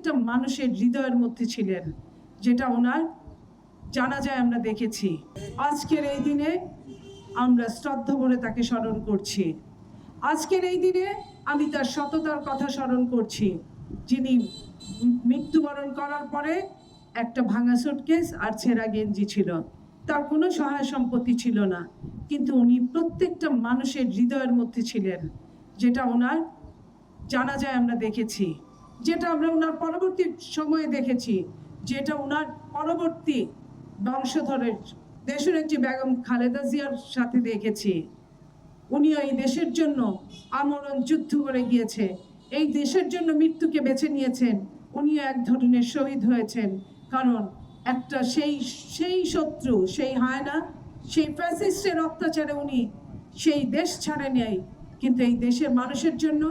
প্রত্যেকটা মানুষের হৃদয়ের মধ্যে ছিলেন, যেটা ওনার জানাজায় আমরা দেখেছি। আজকের এই দিনে আমরা শ্রদ্ধা ভরে তাকে স্মরণ করছি। আজকের এই দিনে আমি তার সততার কথা স্মরণ করছি, যিনি মৃত্যুবরণ করার পরে একটা ভাঙা সুটকেস আর ছেঁড়া গেঞ্জি ছিল, তার কোনো সহায় সম্পত্তি ছিল না, কিন্তু উনি প্রত্যেকটা মানুষের হৃদয়ের মধ্যে ছিলেন, যেটা ওনার জানাজায় আমরা দেখেছি, যেটা আমরা ওনার পরবর্তী সময়ে দেখেছি, যেটা ওনার পরবর্তী বংশধরের দেশনেত্রী বেগম খালেদা জিয়ার সাথে দেখেছি। উনিও এই দেশের জন্য আমরণ যুদ্ধ করে গিয়েছে, এই দেশের জন্য মৃত্যুকে বেছে নিয়েছেন। উনিও এক ধরনের শহীদ হয়েছেন, কারণ একটা সেই শত্রু, সেই হায়না, সেই ফ্যাসিস্টের অত্যাচারে উনি সেই দেশ ছাড়ে নেই, কিন্তু এই দেশের মানুষের জন্য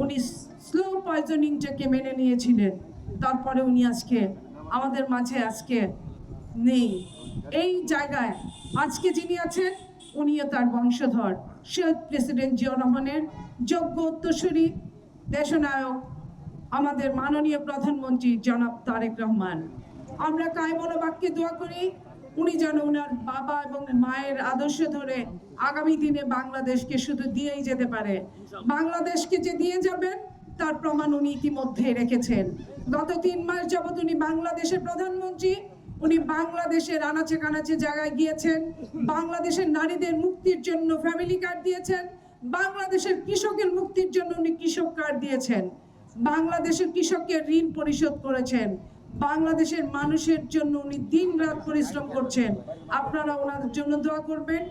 উনি স্লো পয়জনিংটাকে মেনে নিয়েছিলেন। তারপরে উনি আজকে আমাদের মাঝে আজকে নেই। এই জায়গায় আজকে যিনি আছেন উনিও তার বংশধর, শহীদ প্রেসিডেন্ট জিয়াউর রহমানের যোগ্য উত্তরসূরি, দেশনায়ক আমাদের মাননীয় প্রধানমন্ত্রী জনাব তারেক রহমান। আমরা কায়মনো বাক্যে দোয়া করি উনি যেন ওনার বাবা এবং মায়ের আদর্শ ধরে আগামী দিনে বাংলাদেশকে শুধু দিয়েই যেতে পারে। বাংলাদেশকে যে দিয়ে যাবেন তার প্রমাণ উনি ইতিমধ্যে রেখেছেন। গত 3 মাস যাবৎ উনি বাংলাদেশের প্রধানমন্ত্রী, উনি বাংলাদেশের আনাচে কানাচে জায়গায় গিয়েছেন, বাংলাদেশের নারীদের মুক্তির জন্য ফ্যামিলি কার্ড দিয়েছেন, বাংলাদেশের কৃষকের মুক্তির জন্য উনি কৃষক কার্ড দিয়েছেন, বাংলাদেশের কৃষকের ঋণ পরিশোধ করেছেন, বাংলাদেশের মানুষের জন্য উনি দিন রাত পরিশ্রম করছেন। আপনারা ওনাদের জন্য দোয়া করবেন।